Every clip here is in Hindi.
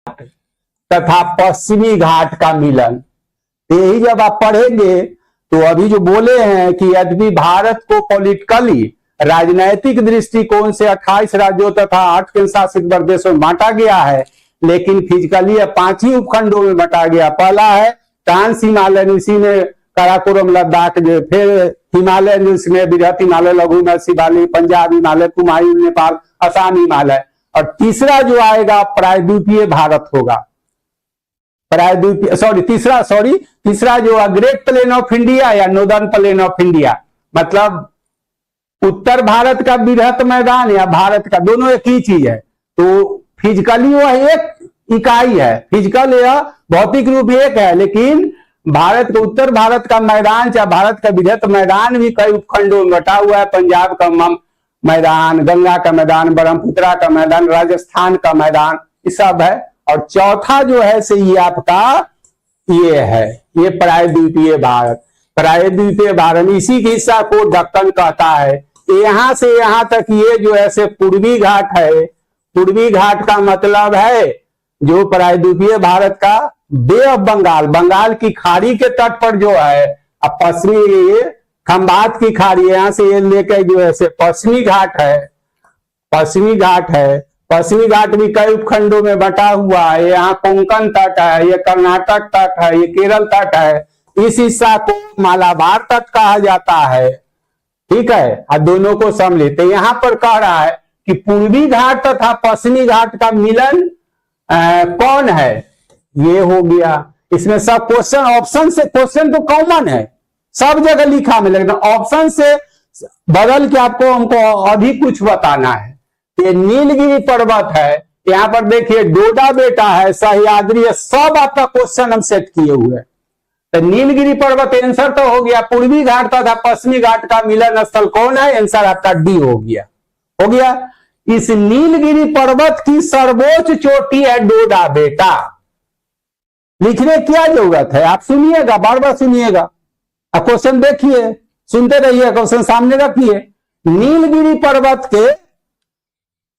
तथा पश्चिमी घाट का मिलन। तो यही जब आप पढ़ेंगे तो अभी जो बोले हैं कि यद्यपि भारत को पॉलिटिकली राजनैतिक दृष्टिकोण से 28 राज्यों तथा 8 केंद्र शासित प्रदेशों में बांटा गया है, लेकिन फिजिकली 5 ही उपखंडों में बांटा गया। पहला है ट्रांस हिमालयन, इसी में काराकोरम लद्दाख, जो फिर हिमालयन, इसमें बृहत हिमालय, लघु हिमालय, पंजाब हिमालय, कुमायूं नेपाल, असम हिमालय, और तीसरा जो आएगा प्रायद्वीपीय भारत होगा। तीसरा जो ग्रेट प्लेन ऑफ इंडिया या नॉर्दर्न प्लेन ऑफ इंडिया, मतलब उत्तर भारत का बृहत मैदान या भारत का, दोनों एक ही चीज है। तो फिजिकली वह एक इकाई है, फिजिकल या भौतिक रूप एक है, लेकिन भारत का उत्तर भारत का मैदान चाहे भारत का बृहत मैदान भी कई उपखंडों में बटा हुआ है। पंजाब का मैदान, गंगा का मैदान, ब्रह्मपुत्रा का मैदान, राजस्थान का मैदान, ये सब है। और चौथा जो है से ये आपका ये है, ये प्रायद्वीपीय भारत। प्रायद्वीपीय भारत इसी के हिस्सा को दक्कन कहता है। यहां से यहां तक ये जो है से पूर्वी घाट है। पूर्वी घाट का मतलब है जो प्रायद्वीपीय भारत का बे ऑफ बंगाल, बंगाल की खाड़ी के तट पर जो है, अब पश्चिमी खंबात की खाड़ी, यहां से ये लेकर जो है से पश्चिमी घाट है। पश्चिमी घाट है, पश्चिमी घाट भी कई उपखंडों में बटा हुआ है। यहाँ कोंकण तट है, ये कर्नाटक तट है, ये केरल तट है। इस हिस्सा को मालाबार तट कहा जाता है, ठीक है। और दोनों को सम्मिलित, यहाँ पर कह रहा है कि पूर्वी घाट तथा पश्चिमी घाट का मिलन कौन है, ये हो गया। इसमें सब क्वेश्चन ऑप्शन से, क्वेश्चन तो कॉमन है, सब जगह लिखा मिलेगा, ऑप्शन से बदल के आपको हमको अधिक कुछ बताना है। ये नीलगिरी पर्वत है, यहाँ पर देखिए डोडा बेटा है, सह्याद्री है, सब आपका क्वेश्चन हम सेट किए हुए। तो नीलगिरी पर्वत आंसर तो हो गया। पूर्वी घाट तथा पश्चिमी घाट का मिलन स्थल कौन है, आंसर आपका डी हो गया, हो गया। इस नीलगिरी पर्वत की सर्वोच्च चोटी है डोडा बेटा। लिखने क्या जरूरत है, आप सुनिएगा, बार बार सुनिएगा, आप क्वेश्चन देखिए, सुनते रहिए, क्वेश्चन सामने रखिए। नीलगिरी पर्वत के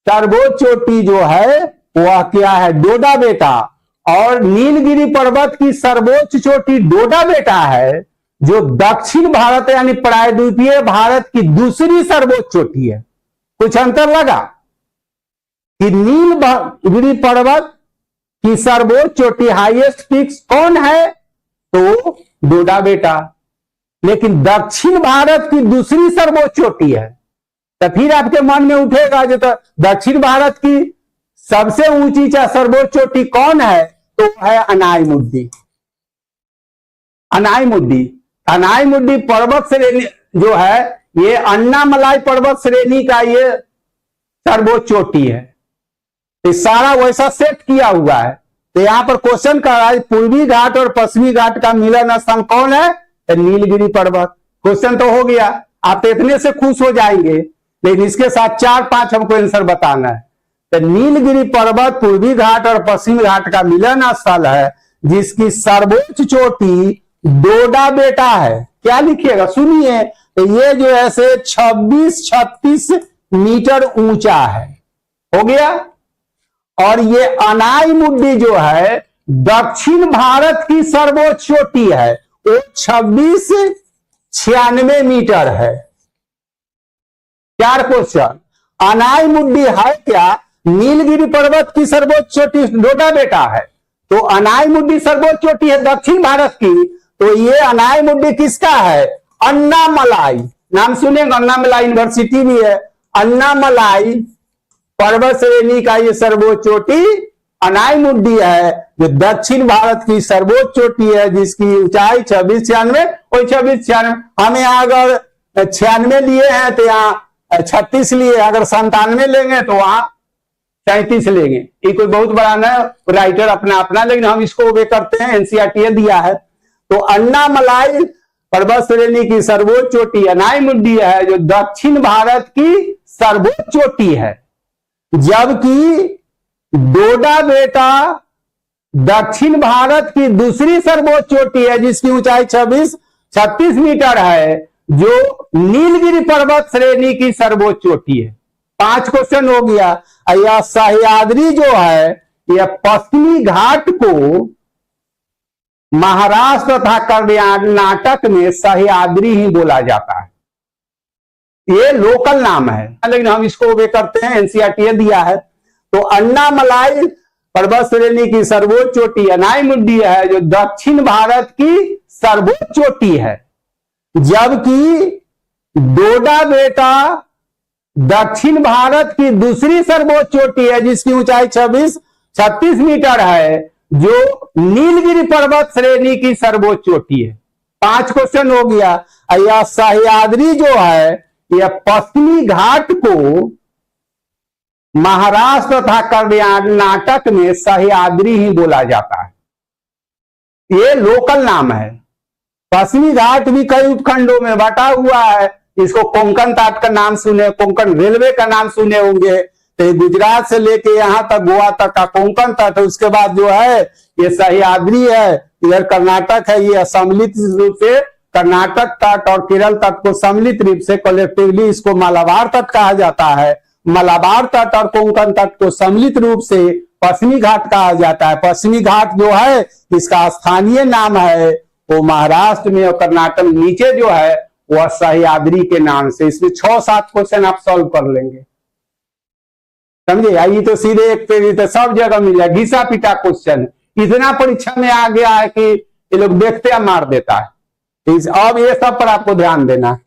सर्वोच्च चोटी जो है वह क्या है, डोडा बेटा। और नीलगिरी पर्वत की सर्वोच्च चोटी डोडा बेटा है, जो दक्षिण भारत यानी प्रायद्वीपीय भारत की दूसरी सर्वोच्च चोटी है। कुछ अंतर लगा कि नीलगिरी पर्वत की सर्वोच्च चोटी हाईएस्ट पीक्स कौन है, तो डोडा बेटा, लेकिन दक्षिण भारत की दूसरी सर्वोच्च चोटी है। तो फिर आपके मन में उठेगा जो तो दक्षिण भारत की सबसे ऊंची चाहे सर्वोच्च चोटी कौन है, तो है अनाईमुड्डी। अनाईमुड्डी, अनाईमुड्डी पर्वत श्रेणी जो है, ये अन्नामलाई पर्वत श्रेणी का ये सर्वोच्च चोटी है। ये सारा वैसा सेट किया हुआ है। तो यहां पर क्वेश्चन कर रहा है पूर्वी घाट और पश्चिमी घाट का मिलन स्थान कौन है, तो नीलगिरी पर्वत। क्वेश्चन तो हो गया, आप तो इतने से खुश हो जाएंगे, लेकिन इसके साथ 4-5 हमको आंसर बताना है। तो नीलगिरी पर्वत पूर्वी घाट और पश्चिमी घाट का मिलन स्थल है, जिसकी सर्वोच्च चोटी डोडा बेटा है। क्या लिखिएगा, सुनिए, तो ये जो है से 26-36 मीटर ऊंचा है, हो गया। और ये अनाईमुड्डी जो है दक्षिण भारत की सर्वोच्च चोटी है, वो 2696 मीटर है। 4 क्वेश्चन, अनाईमुड्डी है क्या, नीलगिरी पर्वत की सर्वोच्च चोटी डोडा बेटा है, तो अनाईमुड्डी सर्वोच्च चोटी है दक्षिण भारत की, तो ये अनाईमुड्डी किसका है, अन्नामलाई। नाम सुनेंगे, अन्नामलाई यूनिवर्सिटी भी है। अन्नामलाई पर्वत श्रेणी का ये सर्वोच्च चोटी अनाईमुड्डी है, जो दक्षिण भारत की सर्वोच्च चोटी है, जिसकी ऊंचाई 2696, और 2696 हमें अगर 96 लिए हैं तो यहाँ 36 लिए, अगर 97 लेंगे तो वहां 37 लेंगे। ये कोई बहुत बड़ा ना राइटर अपना अपना, लेकिन हम इसको वे करते हैं, एनसीईआरटी दिया है। तो अन्नामलाई पर्वत श्रेणी की सर्वोच्च चोटी अनाईमुड्डी है, जो दक्षिण भारत की सर्वोच्च चोटी है, जबकि डोडा बेटा दक्षिण भारत की दूसरी सर्वोच्च चोटी है, जिसकी ऊंचाई 36 मीटर है, जो नीलगिरी पर्वत श्रेणी की सर्वोच्च चोटी है। 5 क्वेश्चन हो गया। यह सह्याद्री जो है, यह पश्चिमी घाट को महाराष्ट्र तथा कर्नाटक में सह्याद्री ही बोला जाता है। ये लोकल नाम है, लेकिन हम इसको वे करते हैं, एनसीईआरटी दिया है। तो अन्नामलाई पर्वत श्रेणी की सर्वोच्च चोटी अनाईमुड्डी है, जो दक्षिण भारत की सर्वोच्च चोटी है, जबकि डोडा बेटा दक्षिण भारत की दूसरी सर्वोच्च चोटी है, जिसकी ऊंचाई 36 मीटर है, जो नीलगिरी पर्वत श्रेणी की सर्वोच्च चोटी है। 5 क्वेश्चन हो गया। यह सह्याद्री जो है, यह पश्चिमी घाट को महाराष्ट्र तथा कर्नाटक में सह्याद्री ही बोला जाता है। ये लोकल नाम है। पश्चिमी घाट भी कई उपखंडों में बटा हुआ है। इसको कोंकण तट का नाम सुने, कोंकण रेलवे का नाम सुने होंगे। तो गुजरात से लेके यहां तक गोवा तक का कोंकण तट, उसके बाद जो है ये सह्याद्री है, इधर कर्नाटक है। ये सम्मिलित रूप से कर्नाटक तट और केरल तट को सम्मिलित रूप से कलेक्टिवली इसको मालाबार तट कहा जाता है। मालाबार तट और कोंकण तट को सम्मिलित रूप से पश्चिमी घाट कहा जाता है। पश्चिमी घाट जो है इसका स्थानीय नाम है वो महाराष्ट्र में और कर्नाटक में नीचे जो है वह सह्याद्री के नाम से। इसमें 6-7 क्वेश्चन आप सॉल्व कर लेंगे, समझे। ये तो सीधे एक पे तो सब जगह मिल जाए, घिसा पिटा क्वेश्चन इतना परीक्षा में आ गया है कि ये लोग देखते हैं मार देता है। अब ये सब पर आपको ध्यान देना है।